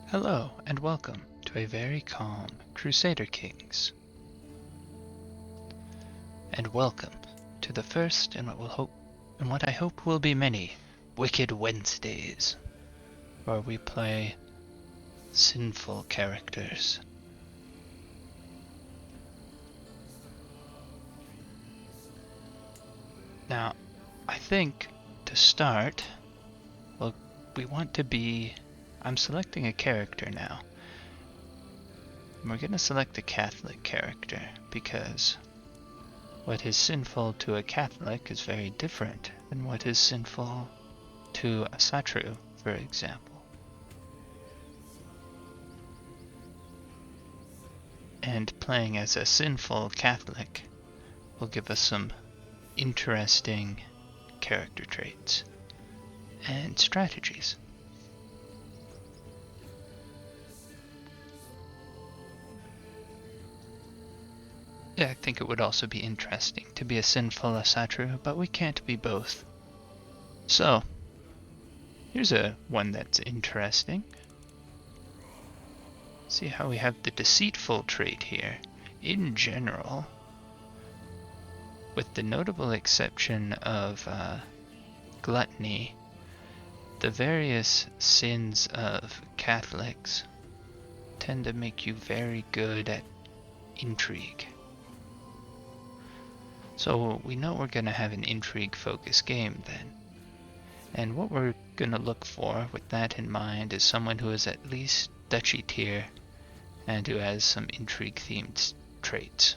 Hello, and welcome to a very calm Crusader Kings. And welcome to the first and what I hope will be many Wicked Wednesdays, where we play sinful characters. Now, I think to start, we want to be... I'm selecting a character now. We're going to select a Catholic character because what is sinful to a Catholic is very different than what is sinful to a Satru, for example. And playing as a sinful Catholic will give us some interesting character traits and strategies. Yeah, I think it would also be interesting to be a sinful Asatru, but we can't be both. So, here's one that's interesting. See how we have the deceitful trait here. In general, with the notable exception of gluttony, the various sins of Catholics tend to make you very good at intrigue. So we know we're going to have an intrigue-focused game then. And what we're going to look for with that in mind is someone who is at least duchy tier and who has some intrigue-themed traits.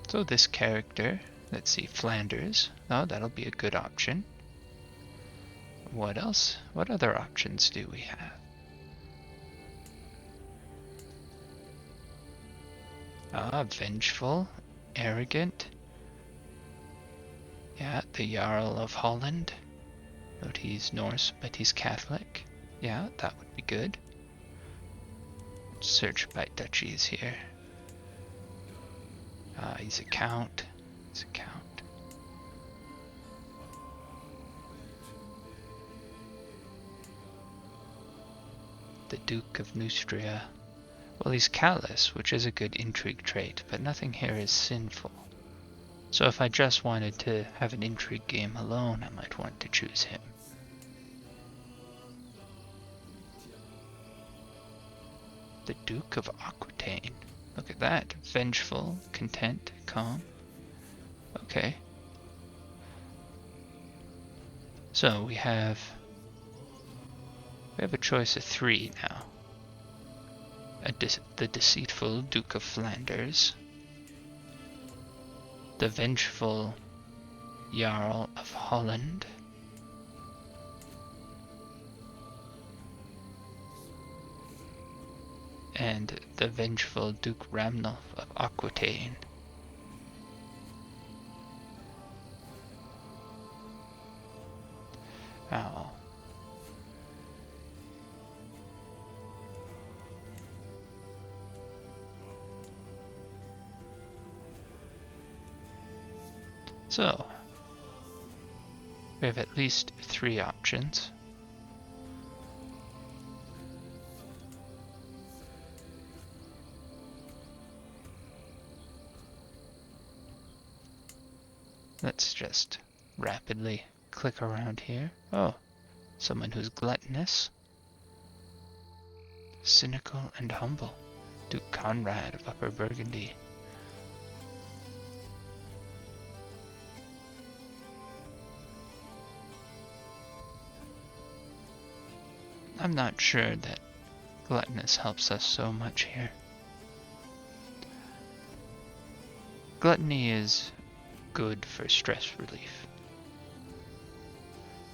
So this character, let's see, Flanders. Oh, that'll be a good option. What else? What other options do we have? Vengeful, arrogant. Yeah, the Jarl of Holland. Note he's Norse, but he's Catholic. Yeah, that would be good. Search by duchies here. He's a count. He's a count. The Duke of Neustria. Well, he's callous, which is a good intrigue trait, but nothing here is sinful. So if I just wanted to have an intrigue game alone, I might want to choose him. The Duke of Aquitaine. Look at that. Vengeful, content, calm. Okay. So we have a choice of 3 now. The deceitful Duke of Flanders, the vengeful Jarl of Holland, and the vengeful Duke Ramnulf of Aquitaine. Oh. So, we have at least 3 options. Let's just rapidly click around here. Oh, someone who's gluttonous, cynical, and humble. Duke Conrad of Upper Burgundy. I'm not sure that gluttonous helps us so much here. Gluttony is good for stress relief.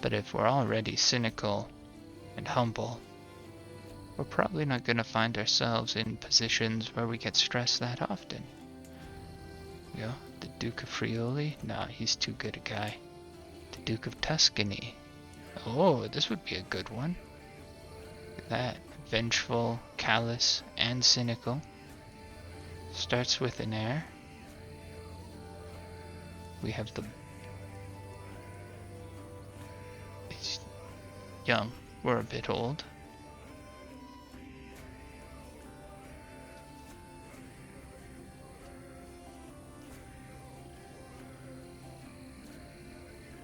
But if we're already cynical and humble, we're probably not going to find ourselves in positions where we get stressed that often. Yeah, the Duke of Friuli? Nah, he's too good a guy. The Duke of Tuscany. Oh, this would be a good one. That vengeful, callous, and cynical. Starts with an air. We have the... He's young, We're a bit old.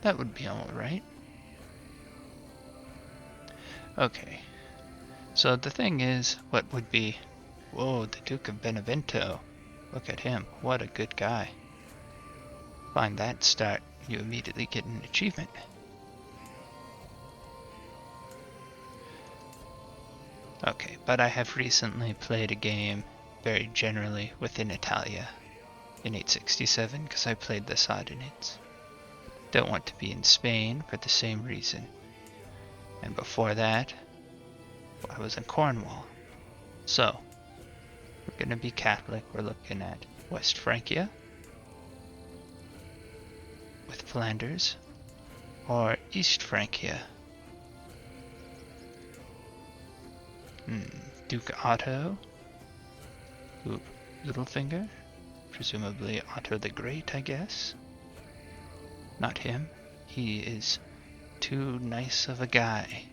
That would be alright. Okay. So the thing is, what would be... Whoa, the Duke of Benevento. Look at him. What a good guy. Find that start, you immediately get an achievement. Okay, but I have recently played a game very generally within Italia in 867 because I played the Sardinids. Don't want to be in Spain for the same reason. And before that, I was in Cornwall. So, we're going to be Catholic. We're looking at West Francia with Flanders or East Francia. Duke Otto. Ooh, Littlefinger. Presumably Otto the Great, I guess. Not him. He is too nice of a guy.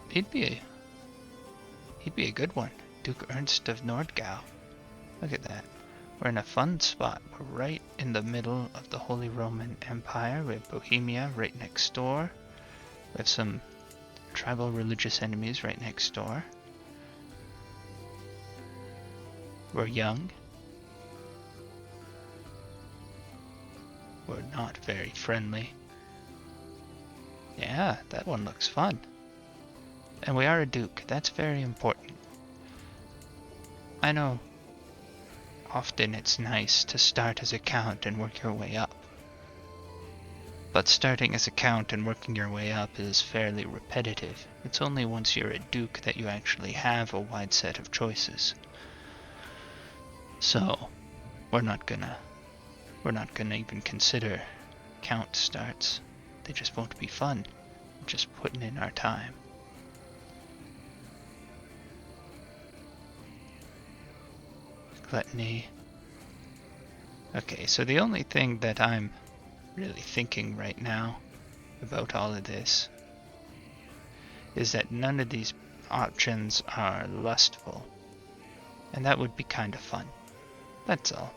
He'd be a good one. Duke Ernst of Nordgau. Look at that. We're in a fun spot. We're right in the middle of the Holy Roman Empire. We have Bohemia right next door. We have some tribal religious enemies right next door. We're young. We're not very friendly. Yeah, that one looks fun. And we are a duke. That's very important. I know often it's nice to start as a count and work your way up. But starting as a count and working your way up is fairly repetitive. It's only once you're a duke that you actually have a wide set of choices. So, we're not gonna even consider count starts. They just won't be fun. We're just putting in our time. Gluttony. Okay, so the only thing that I'm really thinking right now about all of this is that none of these options are lustful. And that would be kind of fun. That's all.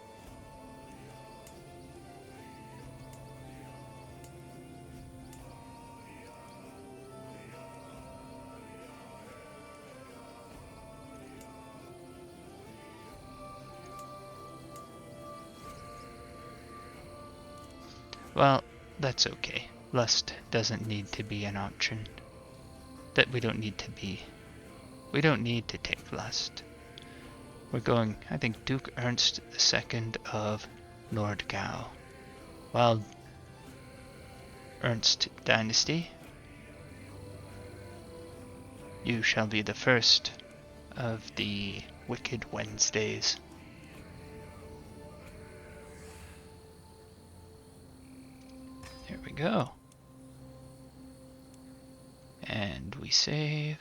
Well, that's okay. Lust doesn't need to be an option. We don't need to take lust. We're going, I think, Duke Ernst II of Nordgau. Well, Ernst dynasty, you shall be the first of the Wicked Wednesdays. There we go. And we save.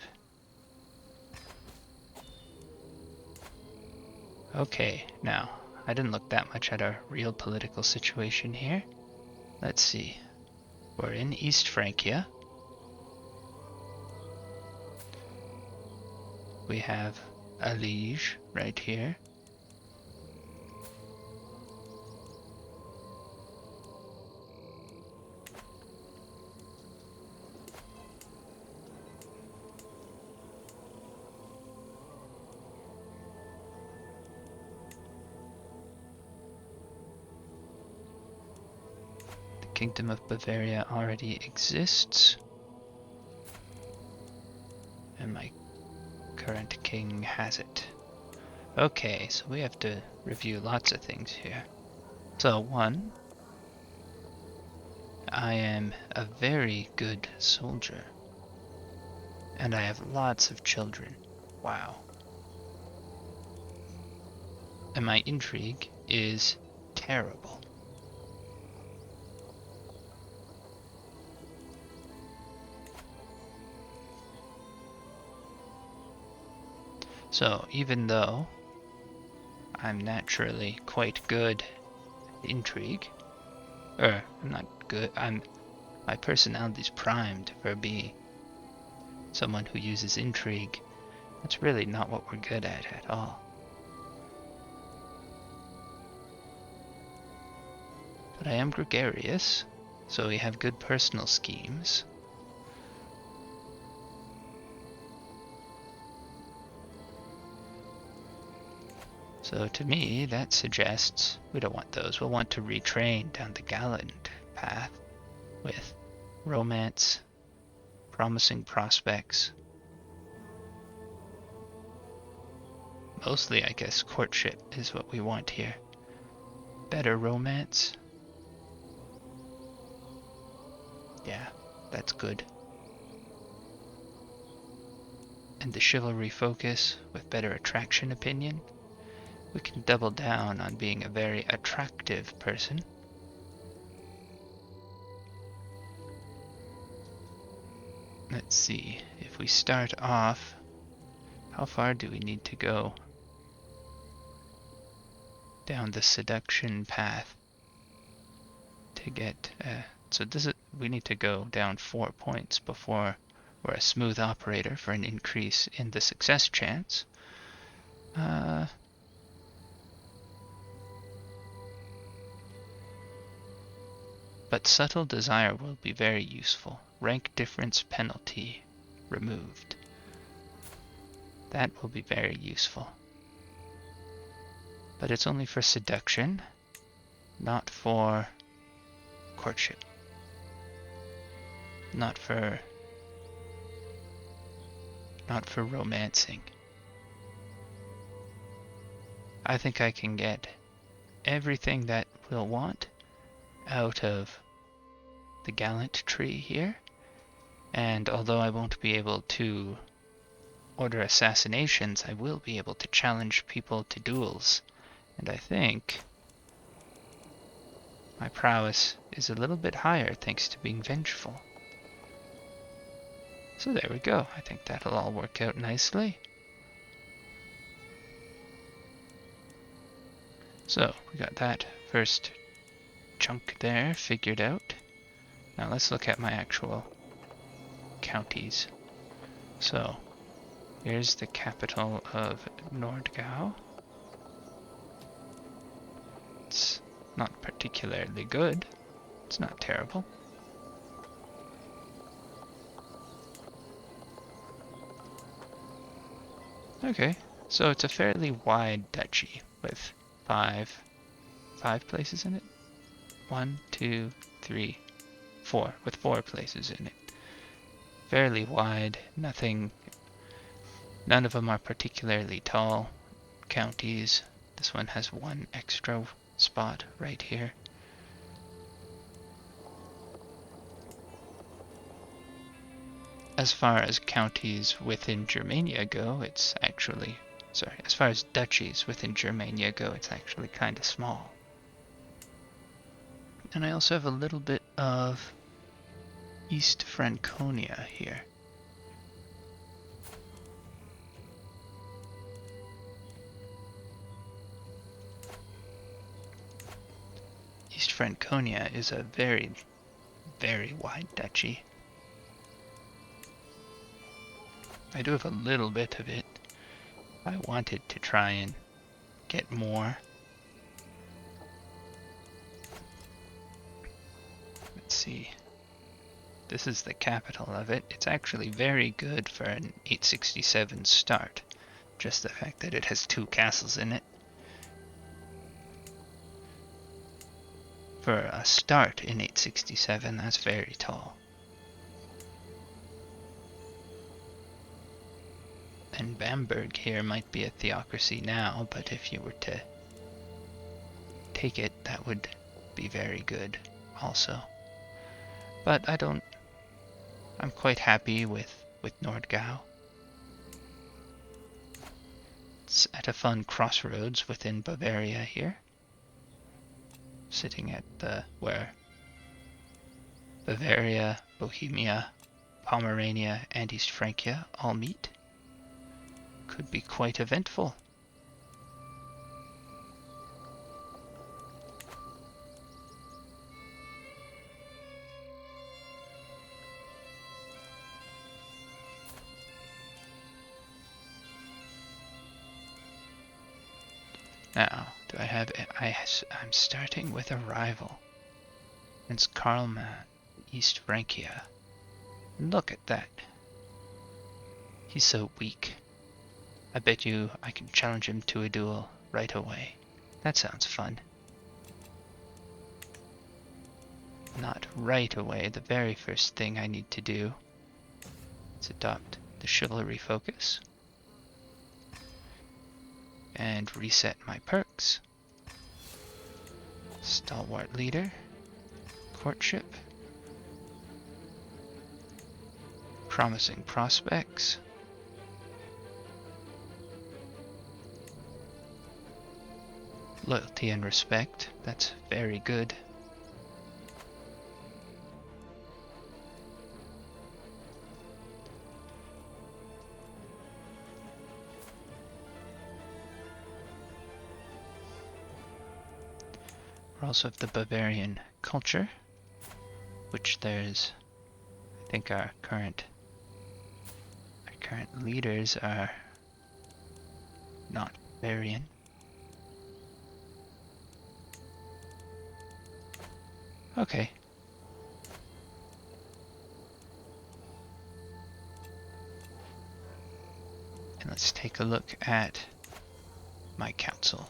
Okay, now, I didn't look that much at our real political situation here. Let's see. We're in East Francia. We have a liege right here. Kingdom of Bavaria already exists, and my current king has it. Okay, so we have to review lots of things here. So, one, I am a very good soldier, and I have lots of children. Wow. And my intrigue is terrible. So, even though I'm naturally quite good at intrigue. I'm not good. My personality's primed for being someone who uses intrigue. That's really not what we're good at all. But I am gregarious, so we have good personal schemes. So to me, that suggests we don't want those. We'll want to retrain down the gallant path with romance, promising prospects. Mostly, I guess, courtship is what we want here. Better romance. Yeah, that's good. And the chivalry focus with better attraction opinion. We can double down on being a very attractive person. Let's see, if we start off, how far do we need to go down the seduction path to get, we need to go down 4 points before we're a smooth operator for an increase in the success chance. But subtle desire will be very useful. Rank difference penalty removed. That will be very useful. But it's only for seduction, not for courtship. Not for romancing. I think I can get everything that we'll want out of the gallant tree here, and although I won't be able to order assassinations, I will be able to challenge people to duels, and I think my prowess is a little bit higher thanks to being vengeful. So there we go. I think that'll all work out nicely. So we got that first chunk there figured out. Now let's look at my actual counties. So here's the capital of Nordgau. It's not particularly good. It's not terrible. Okay, so it's a fairly wide duchy with five places in it. 1, 2, 3, 4, with 4 places in it. Fairly wide, none of them are particularly tall counties. This one has 1 extra spot right here. As far as counties within Germania go, as far as duchies within Germania go, it's actually kind of small. And I also have a little bit of East Franconia here. East Franconia is a very, very wide duchy. I do have a little bit of it. I wanted to try and get more. Let's see. This is the capital of it. It's actually very good for an 867 start. Just the fact that it has 2 castles in it. For a start in 867, that's very tall. And Bamberg here might be a theocracy now, but if you were to take it, that would be very good also. But I'm quite happy with Nordgau. It's at a fun crossroads within Bavaria here. Sitting at where Bavaria, Bohemia, Pomerania, and East Francia all meet. Could be quite eventful. Now, do I have... I'm starting with a rival. Prince Karlman, East Francia. Look at that. He's so weak. I bet you I can challenge him to a duel right away. That sounds fun. Not right away. The very first thing I need to do is adopt the chivalry focus. And reset my perks. Stalwart leader. Courtship. Promising prospects. Loyalty and respect. That's very good. We also have the Bavarian culture, which there's, I think our current leaders are not Bavarian. Okay. And let's take a look at my council.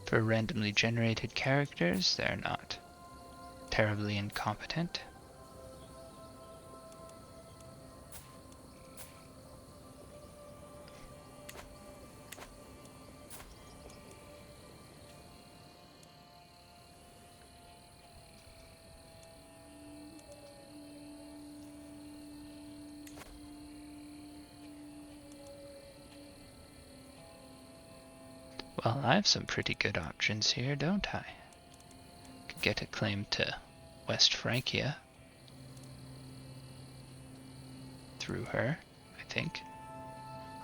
For randomly generated characters, they're not terribly incompetent. Well, I have some pretty good options here, don't I? Could get a claim to West Francia through her, I think.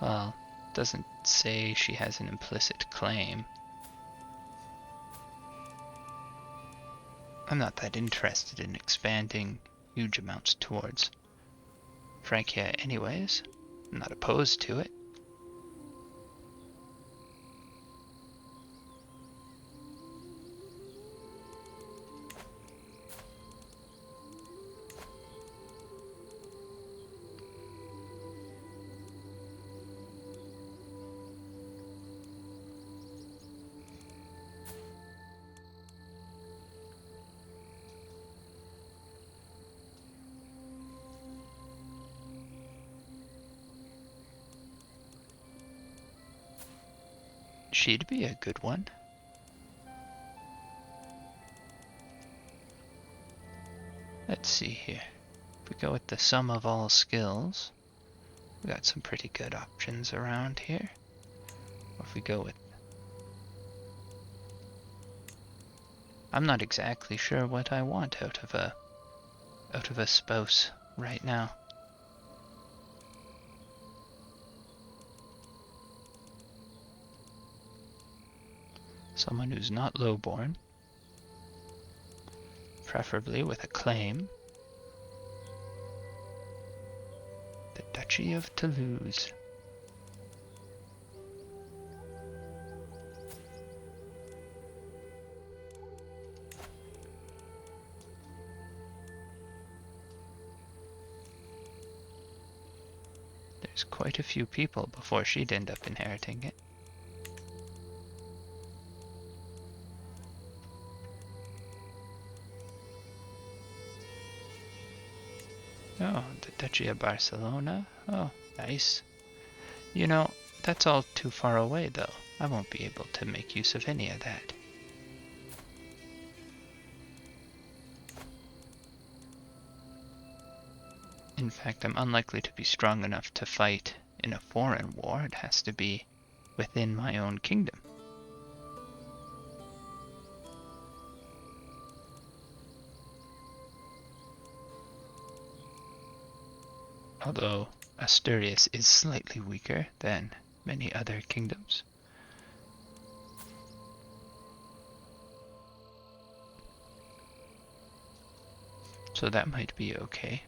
Well, doesn't say she has an implicit claim. I'm not that interested in expanding huge amounts towards Francia anyways. I'm not opposed to it. She'd be a good one. Let's see here. If we go with the sum of all skills, we got some pretty good options around here. Or if we go with... I'm not exactly sure what I want out of a spouse right now. Someone who's not lowborn, preferably with a claim. The Duchy of Toulouse. There's quite a few people before she'd end up inheriting it. Oh, the Duchy of Barcelona. Oh, nice. You know, that's all too far away though. I won't be able to make use of any of that. In fact, I'm unlikely to be strong enough to fight in a foreign war. It has to be within my own kingdom. Although Asturias is slightly weaker than many other kingdoms. So that might be okay.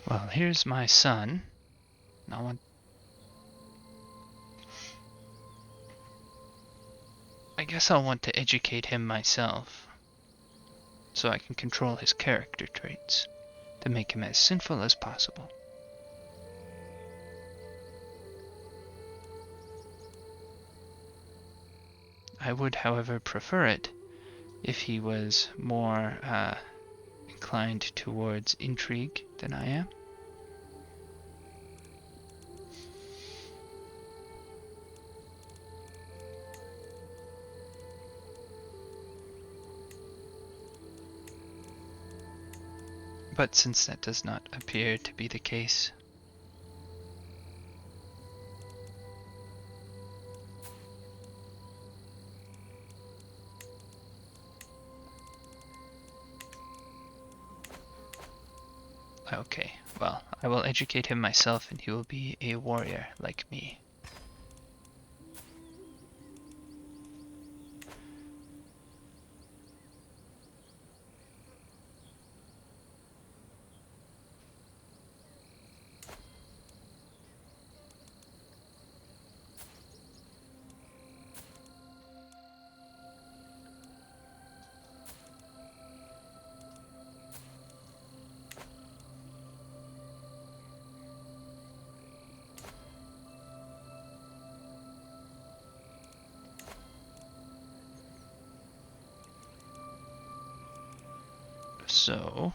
Well, here's my son. I guess I'll want to educate him myself, so I can control his character traits, to make him as sinful as possible. I would, however, prefer it if he was more inclined towards intrigue than I am. But since that does not appear to be the case, okay, well, I will educate him myself and he will be a warrior like me. So,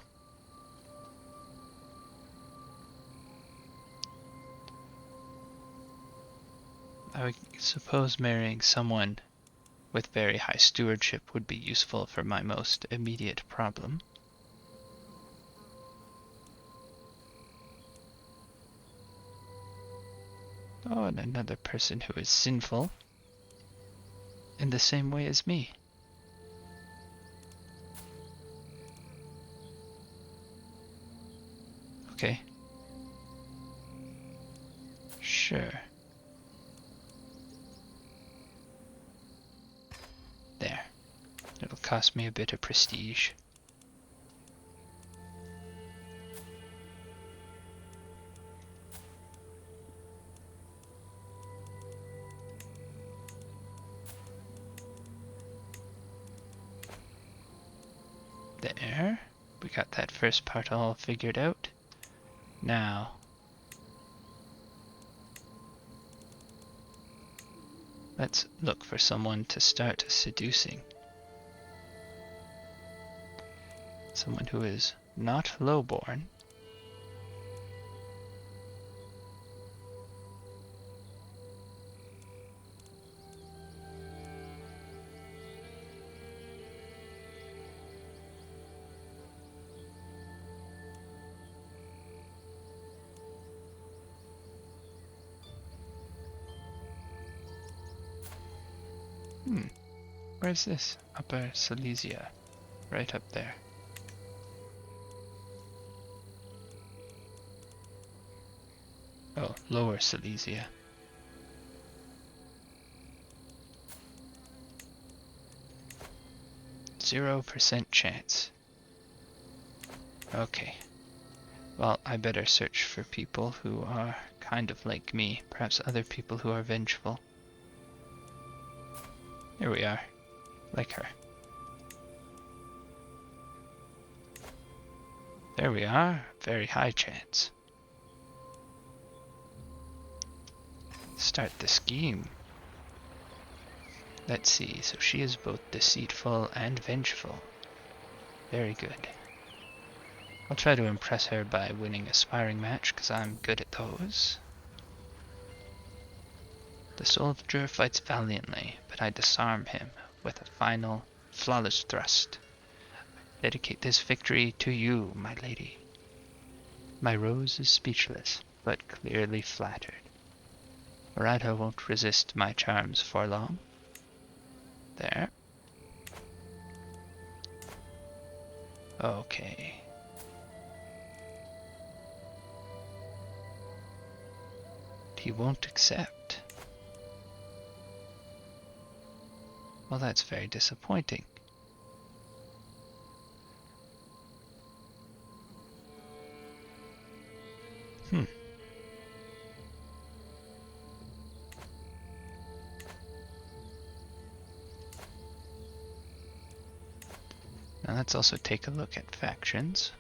I would suppose marrying someone with very high stewardship would be useful for my most immediate problem. Oh, and another person who is sinful in the same way as me. Okay. Sure. There. It'll cost me a bit of prestige. There. We got that first part all figured out. Now, let's look for someone to start seducing. Someone who is not lowborn. Where's this? Upper Silesia. Right up there. Oh, Lower Silesia. %0 chance. Okay. Well, I better search for people who are kind of like me. Perhaps other people who are vengeful. Here we are. Like her. There we are. Very high chance. Start the scheme. Let's see. So she is both deceitful and vengeful. Very good. I'll try to impress her by winning a sparring match, because I'm good at those. The soldier fights valiantly, but I disarm him with a final, flawless thrust. Dedicate this victory to you, my lady. My rose is speechless, but clearly flattered. Murata won't resist my charms for long. There. Okay. He won't accept. Well, that's very disappointing. Hmm. Now let's also take a look at factions.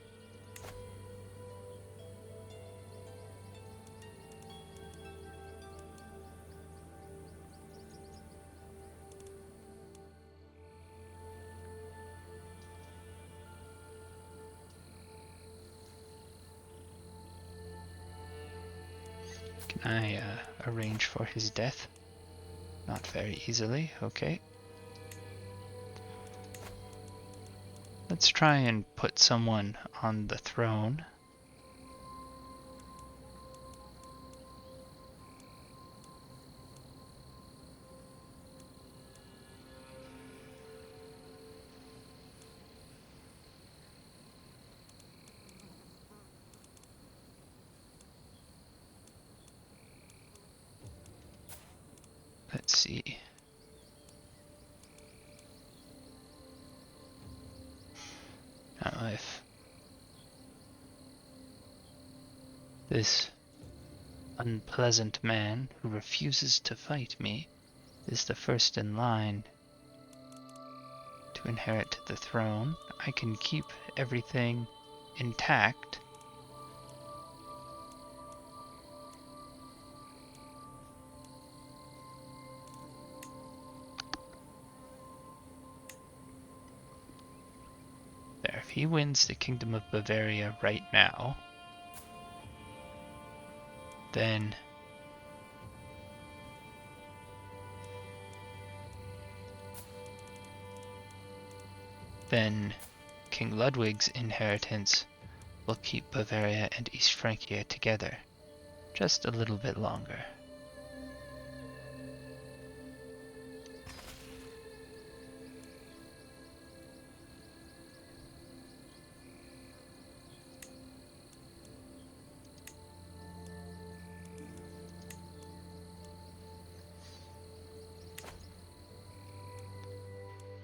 Can I arrange for his death? Not very easily, okay. Let's try and put someone on the throne. Let's see. Now if this unpleasant man who refuses to fight me is the first in line to inherit the throne, I can keep everything intact. There, if he wins the Kingdom of Bavaria right now, then King Ludwig's inheritance will keep Bavaria and East Francia together just a little bit longer.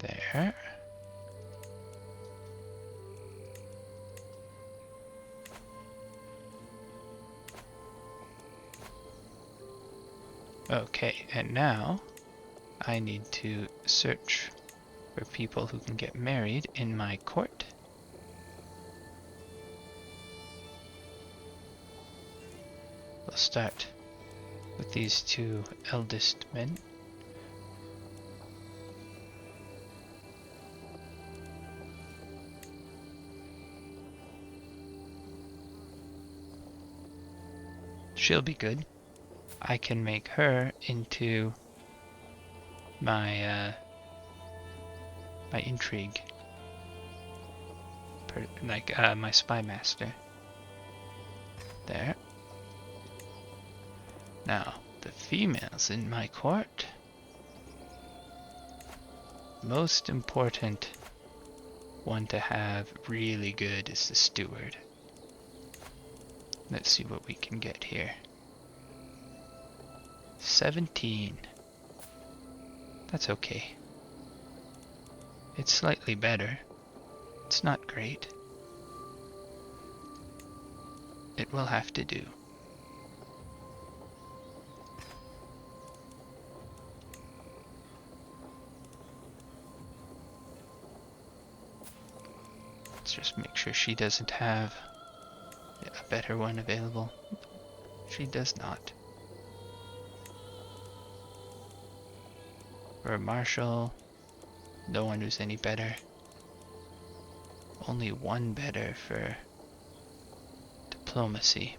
There. Okay, and now I need to search for people who can get married in my court. We'll start with these two eldest men. She'll be good. I can make her into my my intrigue, my spy master. There. Now, the females in my court. Most important one to have really good is the steward. Let's see what we can get here. 17. That's okay. It's slightly better. It's not great. It will have to do. Let's just make sure she doesn't have a better one available. She does not. For a marshal, no one who's any better. Only one better for diplomacy.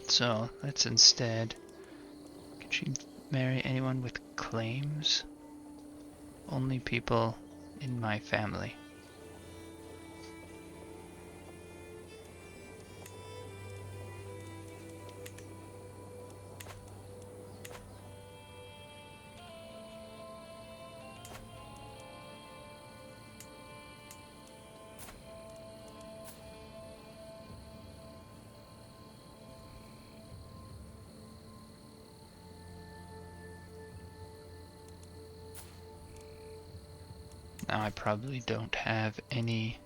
So let's instead, can she marry anyone with claims? Only people in my family. Now I probably don't have any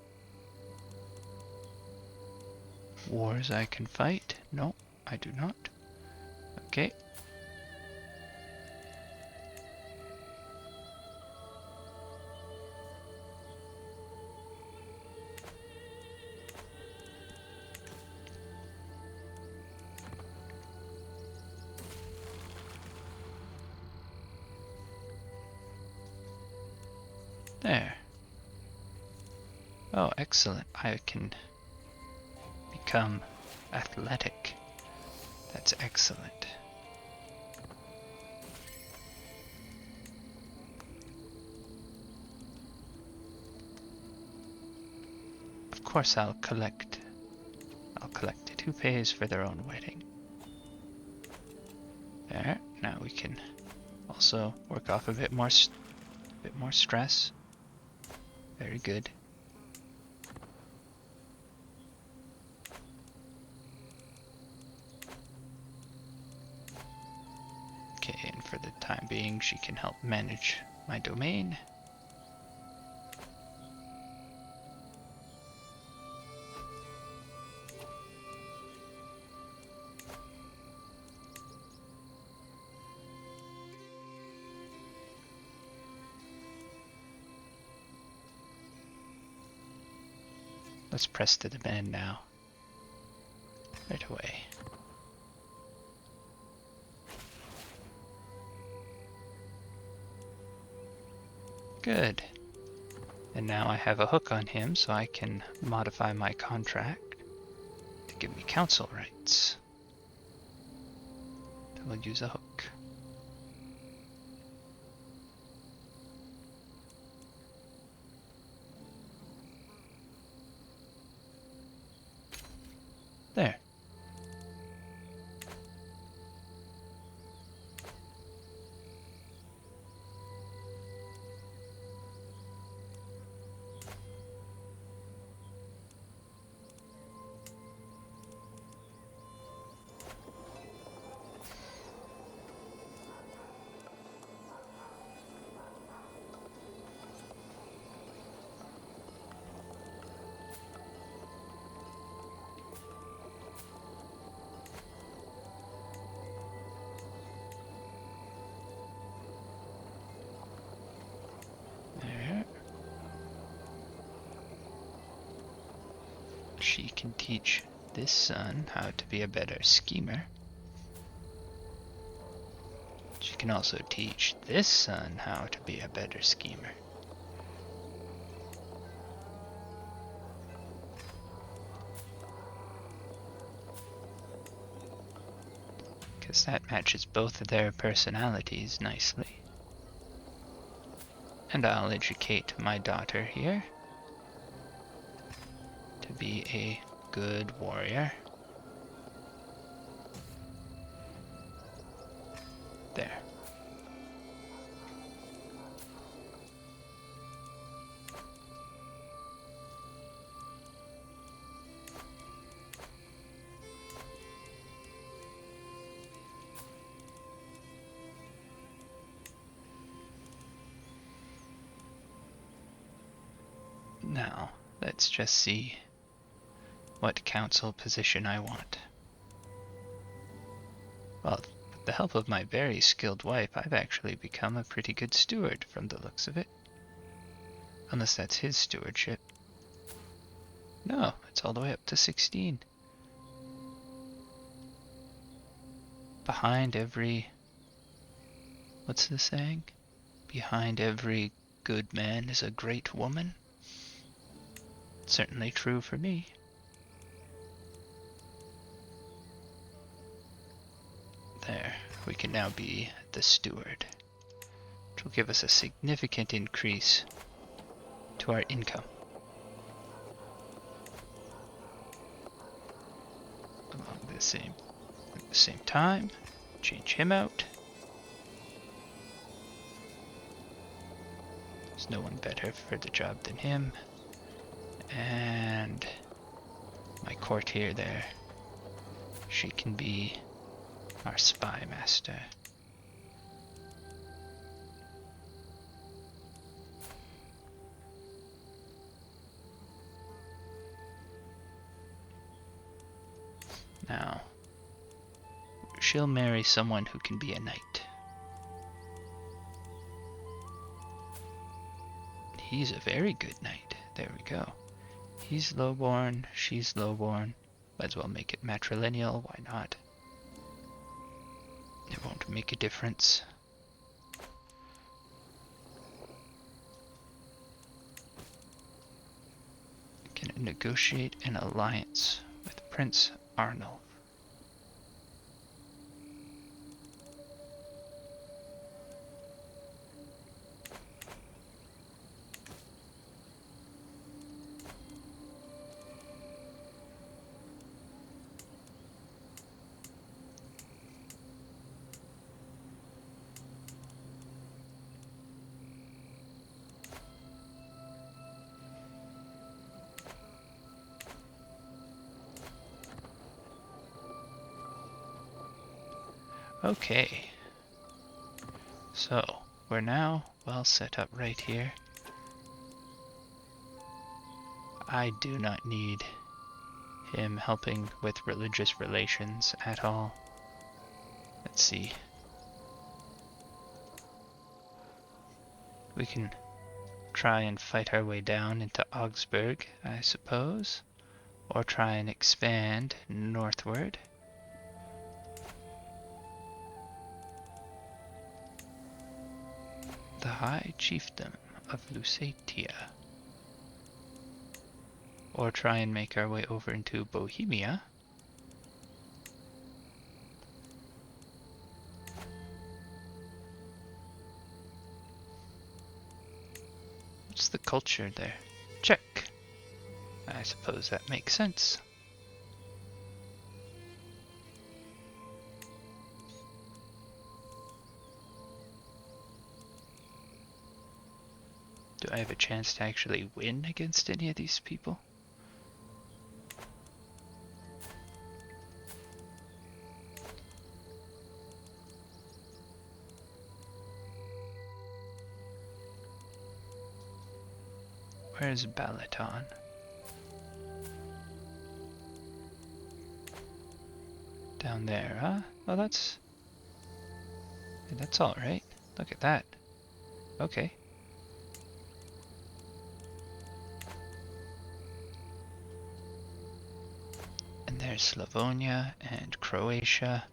wars I can fight. No, I do not. Okay. There. Oh, excellent. I can become athletic. That's excellent. Of course I'll collect it. Who pays for their own wedding? There. Now we can also work off a bit more stress. Very good. Okay, and for the time being, she can help manage my domain. Let's press to demand now. Right away. Good. And now I have a hook on him, so I can modify my contract to give me council rights. We'll use a hook. There. There. She can teach this son how to be a better schemer. She can also teach this son how to be a better schemer. Because that matches both of their personalities nicely. And I'll educate my daughter here to be a good warrior. There. Now, let's just see what council position I want. Well, with the help of my very skilled wife, I've actually become a pretty good steward from the looks of it. Unless that's his stewardship. No, it's all the way up to 16. Behind every... what's the saying? Behind every good man is a great woman. Certainly true for me. There, we can now be the steward, which will give us a significant increase to our income. At the same time, change him out. There's no one better for the job than him. And my courtier there, she can be our spy master. Now, she'll marry someone who can be a knight. He's a very good knight. There we go. He's lowborn, she's lowborn. Might as well make it matrilineal, why not? It won't make a difference. Can negotiate an alliance with Prince Arnulf. Okay, so we're now well set up right here. I do not need him helping with religious relations at all. Let's see. We can try and fight our way down into Augsburg, I suppose, or try and expand northward. The High Chiefdom of Lusatia. Or try and make our way over into Bohemia. What's the culture there? Czech. I suppose that makes sense. Do I have a chance to actually win against any of these people? Where's Balaton? Down there, huh? Well, that's all right. Look at that. Okay. And there's Slavonia and Croatia,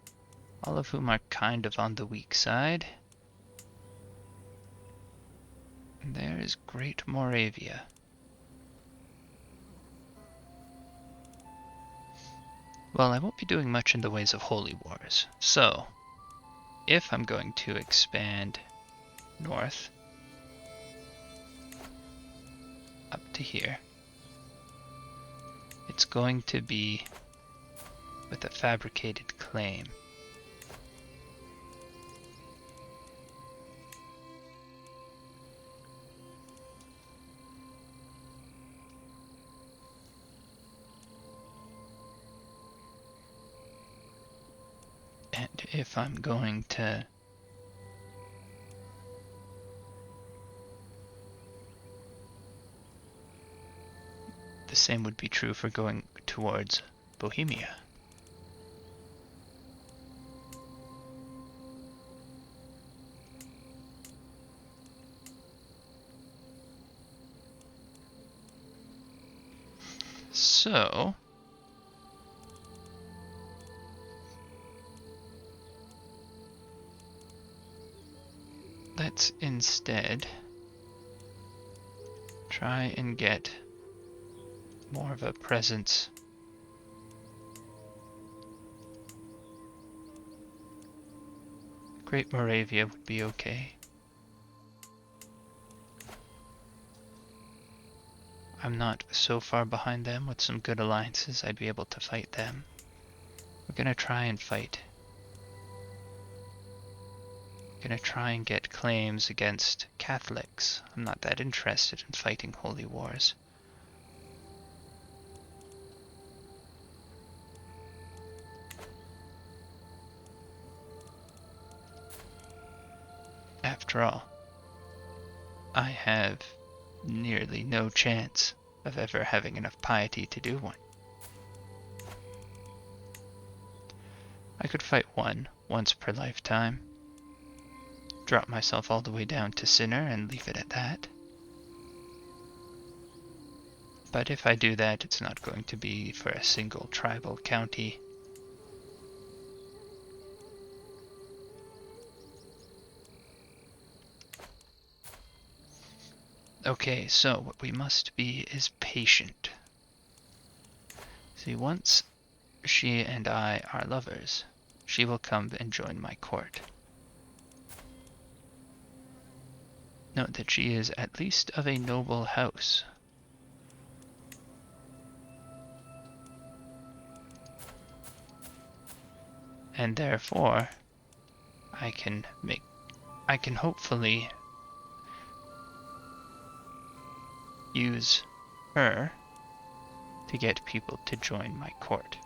all of whom are kind of on the weak side. And there is Great Moravia. Well, I won't be doing much in the ways of holy wars, so if I'm going to expand north up to here, it's going to be with a fabricated claim. And if I'm going to the same would be true for going towards Bohemia. So let's instead try and get more of a presence Great Moravia would be okay. I'm not so far behind them. With some good alliances, I'd be able to fight them. We're gonna try and fight. Gonna try and get claims against Catholics. I'm not that interested in fighting holy wars. After all, I have nearly no chance of ever having enough piety to do one. could fight once per lifetime. Drop myself all the way down to Sinner and leave it at that. But if I do that, it's not going to be for a single tribal county. Okay, so what we must be is patient. See, once she and I are lovers, she will come and join my court. Note that she is at least of a noble house. And therefore, I can hopefully use her to get people to join my court.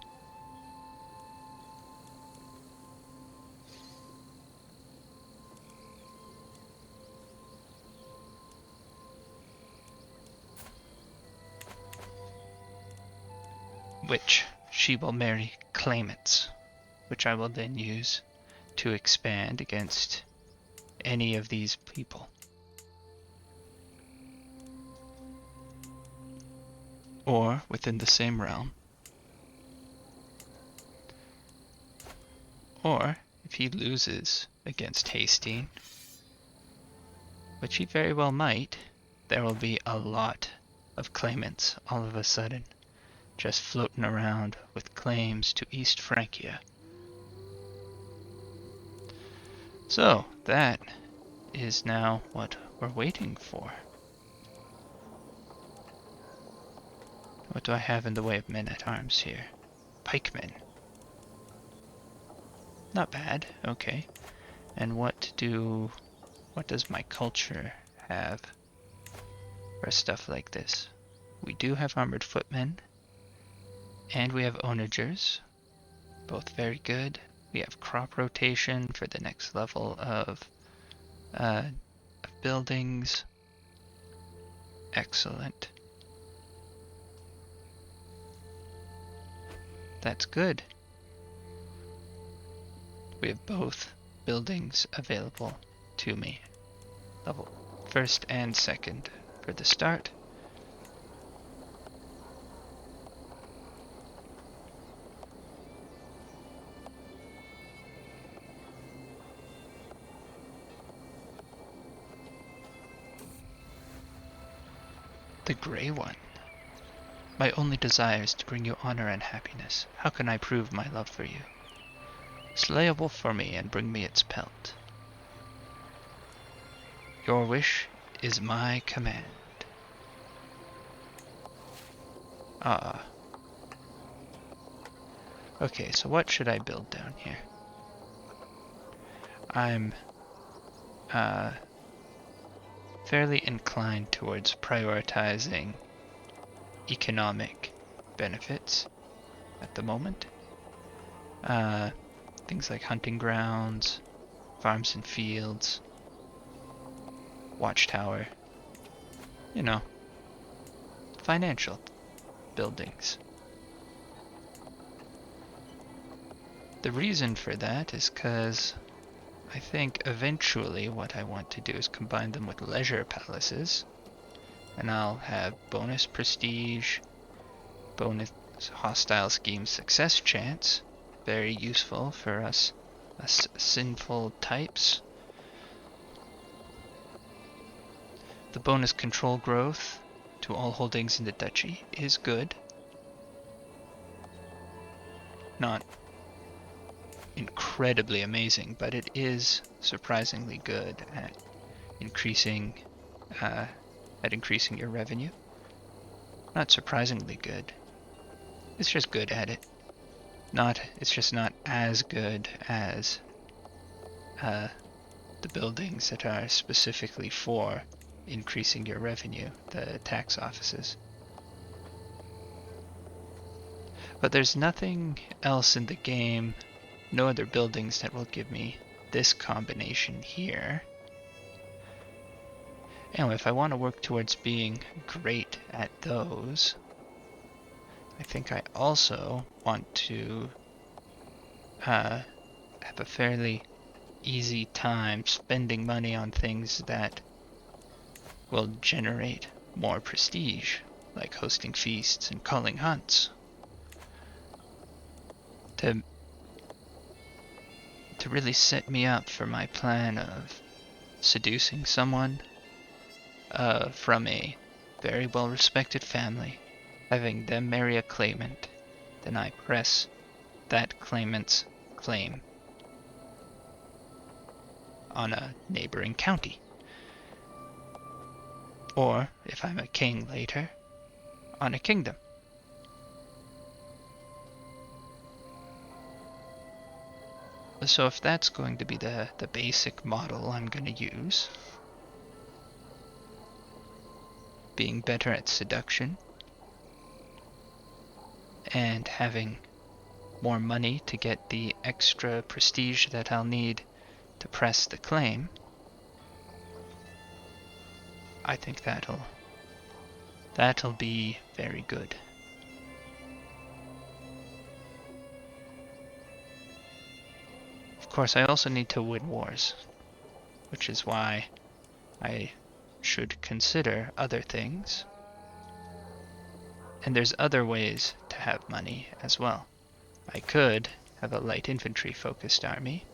Which she will marry claimants, which I will then use to expand against any of these people. Or within the same realm. Or if he loses against Hastings, which he very well might, there will be a lot of claimants all of a sudden, just floating around with claims to East Francia. So, that is now what we're waiting for. What do I have in the way of men-at-arms here? Pikemen. Not bad, okay. And what does my culture have for stuff like this? We do have armored footmen, and we have onagers, both very good. We have crop rotation for the next level of buildings. Excellent. That's good. We have both buildings available to me. Level 1st and 2nd for the start. The Grey One. My only desire is to bring you honor and happiness. How can I prove my love for you? Slay a wolf for me and bring me its pelt. Your wish is my command. Ah. Okay, so what should I build down here? I'm fairly inclined towards prioritizing economic benefits at the moment. Things like hunting grounds, farms and fields, watchtower, you know, financial buildings. The reason for that is because I think eventually what I want to do is combine them with leisure palaces, and I'll have bonus prestige, bonus hostile scheme success chance, very useful for us sinful types. The bonus control growth to all holdings in the duchy is good. Not incredibly amazing, but it is surprisingly good at increasing your revenue. Not surprisingly good. It's just good at it. It's just not as good as the buildings that are specifically for increasing your revenue, the tax offices. But there's nothing else in the game, no other buildings that will give me this combination here. Anyway, if I want to work towards being great at those, I think I also want to have a fairly easy time spending money on things that will generate more prestige, like hosting feasts and calling hunts. To really set me up for my plan of seducing someone from a very well respected family, having them marry a claimant, then I press that claimant's claim on a neighboring county. Or, if I'm a king later, on a kingdom. So if that's going to be the basic model I'm going to use, being better at seduction, and having more money to get the extra prestige that I'll need to press the claim, I think that'll be very good. Of course, I also need to win wars, which is why I should consider other things. And there's other ways to have money as well. I could have a light infantry focused army.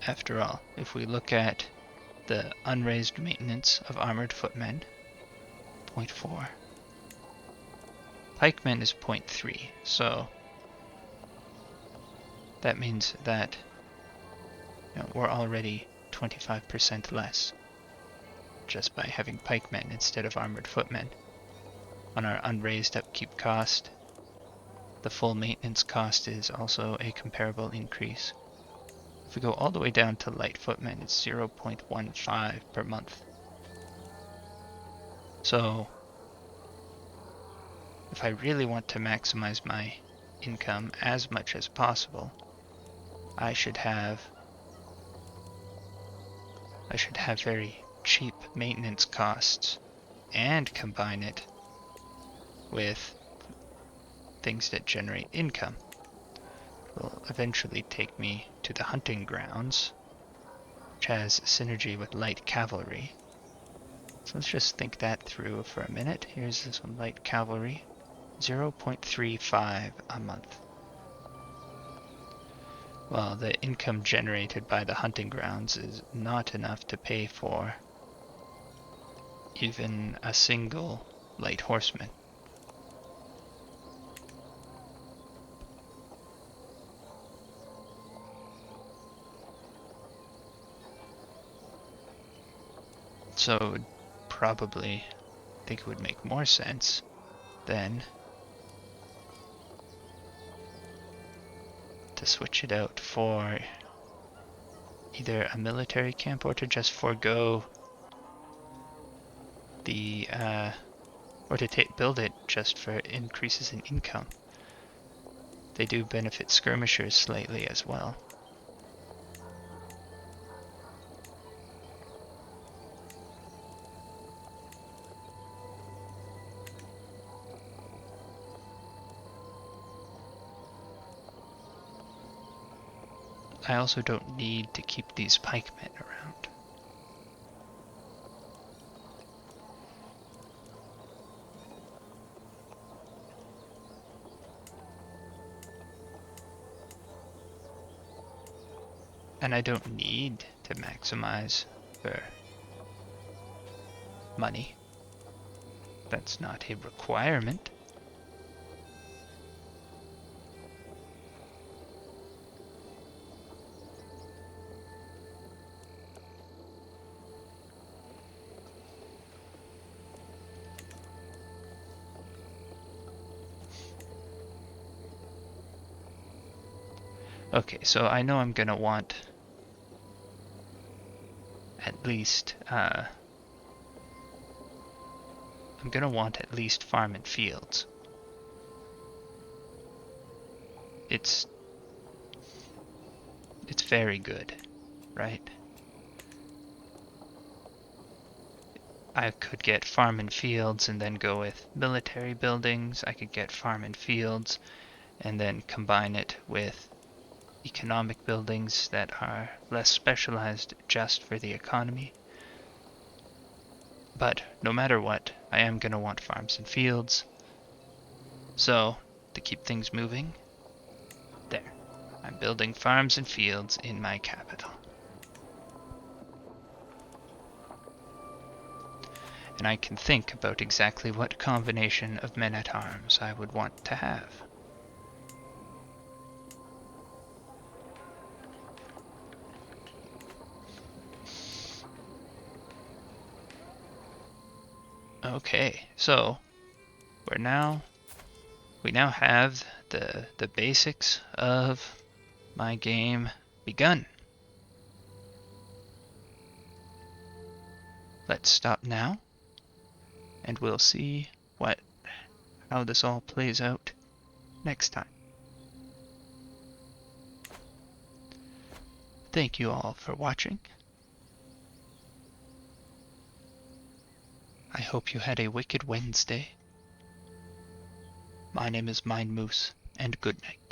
After all, if we look at the unraised maintenance of armored footmen, 0.4. Pikemen is 0.3, so that means that we're already 25% less just by having pikemen instead of armored footmen. On our unraised upkeep cost, the full maintenance cost is also a comparable increase. If we go all the way down to light footmen, it's 0.15 per month. So, if I really want to maximize my income as much as possible, I should have very cheap maintenance costs and combine it with things that generate income. Will eventually take me to the hunting grounds, which has synergy with light cavalry. So let's just think that through for a minute. Here's this one, light cavalry, 0.35 a month. Well, the income generated by the hunting grounds is not enough to pay for even a single light horseman. So probably I think it would make more sense then to switch it out for either a military camp or to just forego the or to build it just for increases in income. They do benefit skirmishers slightly as well. I also don't need to keep these pikemen around. And I don't need to maximize for money. That's not a requirement. Okay, so I know I'm gonna want at least farm and fields. It's very good, right? I could get farm and fields and then go with military buildings. I could get farm and fields and then combine it with economic buildings that are less specialized just for the economy. But no matter what, I am going to want farms and fields. So, to keep things moving, there. I'm building farms and fields in my capital. And I can think about exactly what combination of men-at-arms I would want to have. Okay, so we now have the basics of my game begun. Let's stop now, and we'll see how this all plays out next time. Thank you all for watching. I hope you had a wicked Wednesday. My name is Mind Moose, and good night.